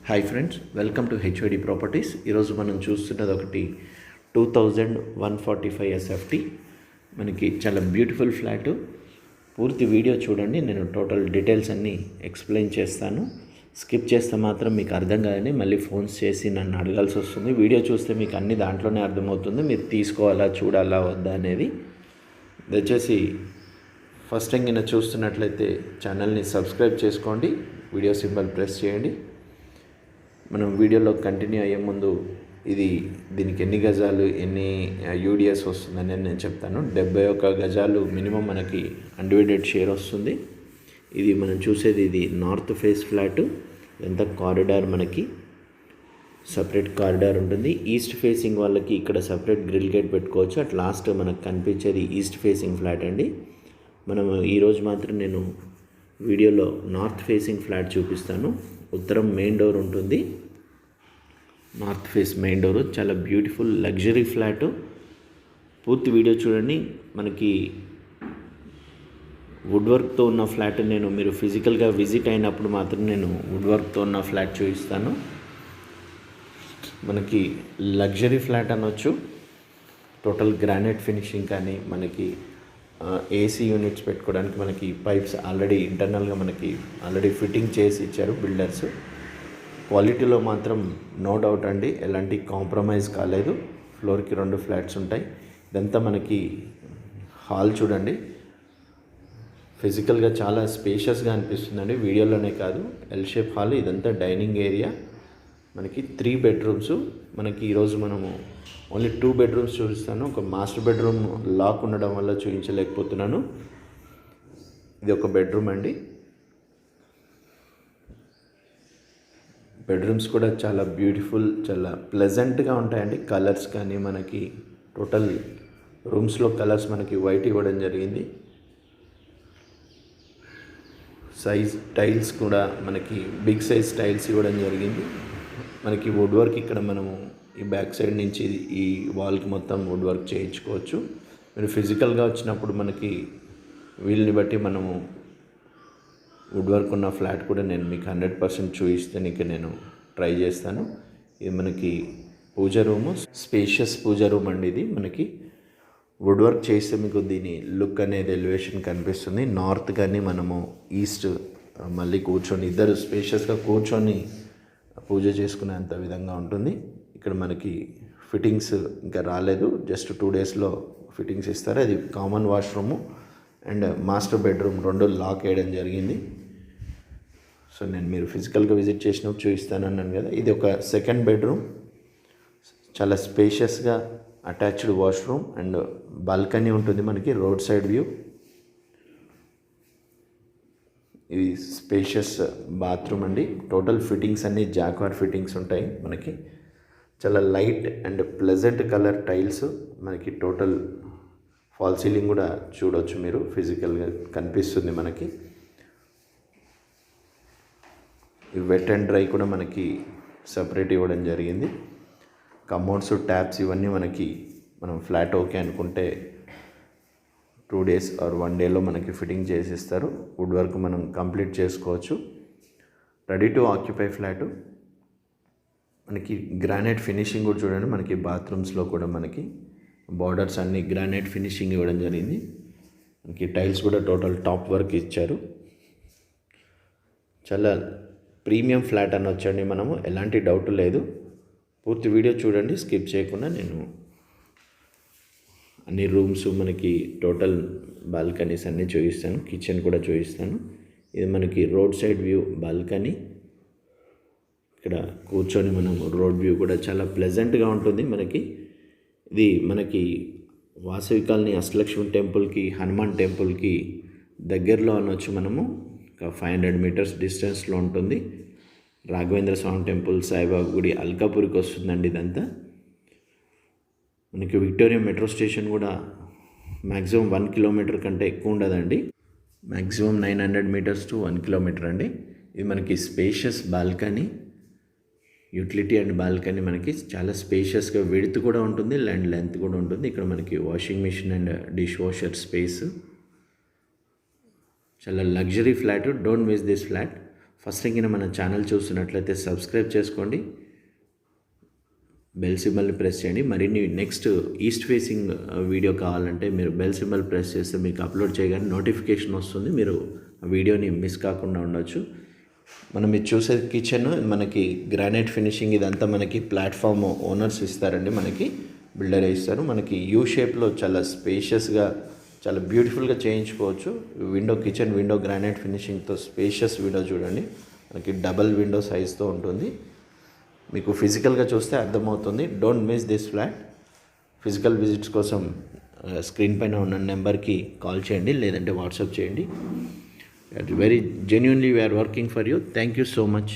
Hi friends, welcome to HOD properties. ఈరోజు మనం చూస్తున్నది ఒకటి 2145 ఎస్ఎఫ్టీ. మనకి చాలా బ్యూటిఫుల్ ఫ్లాటు. పూర్తి వీడియో చూడండి, నేను టోటల్ డీటెయిల్స్ అన్నీ ఎక్స్ప్లెయిన్ చేస్తాను. స్కిప్ చేస్తే మాత్రం మీకు అర్థం కాదని మళ్ళీ ఫోన్స్ చేసి నన్ను అడగాల్సి వస్తుంది. వీడియో చూస్తే మీకు అన్ని దాంట్లోనే అర్థమవుతుంది, మీరు తీసుకోవాలా చూడాలా వద్దా అనేది. దయచేసి ఫస్ట్ టైం కింద చూస్తున్నట్లయితే ఛానల్ని సబ్స్క్రైబ్ చేసుకోండి, వీడియో సింబల్ ప్రెస్ చేయండి. మనం వీడియోలో కంటిన్యూ అయ్యే ముందు దీనికి ఎన్ని గజాలు ఎన్ని యూడిఎస్ వస్తుందని నేను చెప్తాను. 71 గజాలు మినిమం మనకి అన్డివైడెడ్ షేర్ వస్తుంది. ఇది మనం చూసేది ఇది నార్త్ ఫేస్ ఫ్లాటు. ఇదంతా కారిడార్, మనకి సపరేట్ కారిడార్ ఉంటుంది. ఈస్ట్ ఫేసింగ్ వాళ్ళకి ఇక్కడ సపరేట్ గ్రిల్ గేట్ పెట్టుకోవచ్చు. అట్ లాస్ట్ మనకు కనిపించేది ఈస్ట్ ఫేసింగ్ ఫ్లాట్ అండి. మనం ఈరోజు మాత్రం నేను వీడియోలో నార్త్ ఫేసింగ్ ఫ్లాట్ చూపిస్తాను. ఉత్తరం మెయిన్ డోర్ ఉంటుంది, నార్త్ ఫేస్ మెయిన్ డోరు. చాలా బ్యూటిఫుల్ లగ్జరీ ఫ్లాటు. పూర్తి వీడియో చూడండి. మనకి వుడ్ వర్క్తో ఉన్న ఫ్లాట్ మీరు ఫిజికల్గా విజిట్ అయినప్పుడు మాత్రం నేను వుడ్ వర్క్తో ఉన్న ఫ్లాట్ చూపిస్తాను. మనకి లగ్జరీ ఫ్లాట్ అనొచ్చు. టోటల్ గ్రానైట్ ఫినిషింగ్, కానీ మనకి ఏసీ యూనిట్స్ పెట్టుకోవడానికి మనకి పైప్స్ ఆల్రెడీ ఇంటర్నల్గా మనకి ఆల్రెడీ ఫిట్టింగ్ చేసి ఇచ్చారు బిల్డర్స్. క్వాలిటీలో మాత్రం నో డౌట్ అండి, ఎలాంటి కాంప్రమైజ్ కాలేదు. ఫ్లోర్కి 2 ఫ్లాట్స్ ఉంటాయి. ఇదంతా మనకి హాల్ చూడండి, ఫిజికల్గా చాలా స్పేషియస్గా అనిపిస్తుందండి, వీడియోలోనే కాదు. L shape hall. ఇదంతా డైనింగ్ ఏరియా. మనకి 3 బెడ్రూమ్స్. మనకి ఈరోజు మనము ఓన్లీ 2 బెడ్రూమ్స్ చూపిస్తాను. ఒక మాస్టర్ బెడ్రూమ్ లాక్ ఉండడం వల్ల చూపించలేకపోతున్నాను. ఇది ఒక బెడ్రూమ్ అండి. బెడ్రూమ్స్ కూడా చాలా బ్యూటిఫుల్, చాలా ప్లెజెంట్గా ఉంటాయండి. కలర్స్ కానీ మనకి టోటల్ రూమ్స్లో కలర్స్ మనకి వైట్ ఇవ్వడం జరిగింది. సైజ్ టైల్స్ కూడా మనకి బిగ్ సైజ్ టైల్స్ ఇవ్వడం జరిగింది. మనకి వుడ్ వర్క్ ఇక్కడ మనము ఈ బ్యాక్ సైడ్ నుంచి ఈ వాల్కి మొత్తం వుడ్ వర్క్ చేయించుకోవచ్చు. మీరు ఫిజికల్గా వచ్చినప్పుడు మనకి వీల్ని బట్టి మనము వుడ్ వర్క్ ఉన్న ఫ్లాట్ కూడా నేను మీకు 100% చూపిస్తానికి నేను ట్రై చేస్తాను. ఇది మనకి పూజ రూము, స్పేషియస్ పూజ రూమ్ అండి. ఇది మనకి వుడ్ వర్క్ చేస్తే మీకు దీని లుక్ అనేది ఎలివేషన్ కనిపిస్తుంది. నార్త్ కానీ మనము ఈస్ట్ మళ్ళీ కూర్చొని ఇద్దరు స్పేషియస్గా కూర్చొని పూజ చేసుకునేంత విధంగా ఉంటుంది. ఇక్కడ మనకి ఫిట్టింగ్స్ ఇంకా రాలేదు, జస్ట్ 2 డేస్లో ఫిట్టింగ్స్ ఇస్తారు. అది common washroom and master bedroom 2 lock వేయడం జరిగింది. సో నేను మీరు ఫిజికల్గా విజిట్ చేసినప్పుడు చూపిస్తానన్నాను కదా. ఇది ఒక సెకండ్ బెడ్రూమ్, చాలా స్పేషియస్గా అటాచ్డ్ వాష్రూమ్ అండ్ బాల్కనీ ఉంటుంది మనకి, రోడ్ సైడ్ వ్యూ. ఇది స్పేషియస్ బాత్రూమ్ అండి. టోటల్ ఫిట్టింగ్స్ అన్నీ జాక్వార్ ఫిట్టింగ్స్ ఉంటాయి మనకి. చాలా light and pleasant colour tiles మనకి. టోటల్ ఫాల్ సీలింగ్ కూడా చూడవచ్చు, మీరు ఫిజికల్గా కనిపిస్తుంది మనకి. ఈ వెట్ అండ్ డ్రై కూడా మనకి సపరేట్ ఇవ్వడం జరిగింది. కమోడ్స్, ట్యాప్స్ ఇవన్నీ మనకి మనం ఫ్లాట్ ఓకే అనుకుంటే 2 డేస్ ఆర్ 1 డేలో మనకి ఫిట్టింగ్ చేసిస్తారు. వుడ్ వర్క్ మనం కంప్లీట్ చేసుకోవచ్చు. Ready to occupy flat. మనకి గ్రానైట్ ఫినిషింగ్ కూడా చూడండి. మనకి బాత్రూమ్స్లో కూడా మనకి బార్డర్స్ అన్నీ గ్రానైట్ ఫినిషింగ్ ఇవ్వడం జరిగింది. మనకి టైల్స్ కూడా టోటల్ టాప్ వర్క్ ఇచ్చారు. చాలా ప్రీమియం ఫ్లాట్ అని వచ్చండి మనము, ఎలాంటి డౌట్ లేదు. పూర్తి వీడియో చూడండి, స్కిప్ చేయకుండా. నేను అన్ని రూమ్స్ మనకి టోటల్ బాల్కనీస్ అన్నీ చూపిస్తాను, కిచెన్ కూడా చూపిస్తాను. ఇది మనకి రోడ్ సైడ్ వ్యూ బాల్కనీ. ఇక్కడ కూర్చొని మనం రోడ్ వ్యూ కూడా చాలా ప్లెజెంట్గా ఉంటుంది మనకి. ఇది మనకి వాసవి కాలనీ అష్టలక్ష్మి టెంపుల్కి, హనుమాన్ టెంపుల్కి దగ్గరలో అనొచ్చు మనము. ఒక 500 మీటర్స్ డిస్టెన్స్లో ఉంటుంది. రాఘవేంద్ర స్వామి టెంపుల్, సాయిబాబా గుడి, అల్కాపూర్కి వస్తుందండి ఇదంతా. మనకి విక్టోరియా మెట్రో స్టేషన్ కూడా మ్యాక్సిమం 1 కిలోమీటర్ కంటే ఎక్కువ ఉండదండి. మ్యాక్సిమం 900 మీటర్స్ టు 1 కిలోమీటర్ అండి. ఇది మనకి spacious balcony, utility and balcony. మనకి చాలా స్పేషియస్గా విడ్త్ కూడా ఉంటుంది అండ్ లెంత్ కూడా ఉంటుంది. ఇక్కడ మనకి washing machine and dishwasher space. చాలా luxury flat. Don't miss this flat. First thing మన ఛానల్ చూస్తున్నట్లయితే సబ్స్క్రైబ్ చేసుకోండి, బెల్ సింబల్ని ప్రెస్ చేయండి. మరిన్ని నెక్స్ట్ ఈస్ట్ ఫేసింగ్ వీడియో కావాలంటే మీరు బెల్ సింబల్ ప్రెస్ చేస్తే మీకు అప్లోడ్ చేయగానే నోటిఫికేషన్ వస్తుంది, మీరు ఆ వీడియోని మిస్ కాకుండా ఉండొచ్చు. మనం ఇది చూసే కిచెన్ మనకి గ్రానైట్ ఫినిషింగ్, ఇదంతా మనకి ప్లాట్ఫామ్ ఓనర్స్ ఇస్తారండి, మనకి బిల్డరే ఇస్తారు. మనకి యూ షేప్లో చాలా స్పేషియస్గా చాలా బ్యూటిఫుల్గా చేయించుకోవచ్చు. కిచెన్ విండో గ్రానైట్ ఫినిషింగ్తో స్పేషియస్ విండో చూడండి, మనకి డబల్ విండో సైజ్తో ఉంటుంది. మీకు ఫిజికల్గా చూస్తే అర్థమవుతుంది. Don't miss this flat. Physical visits కోసం స్క్రీన్ పైన ఉన్న నెంబర్కి కాల్ చేయండి, లేదంటే వాట్సాప్ చేయండి. Very genuinely we are working for you. Thank you so much.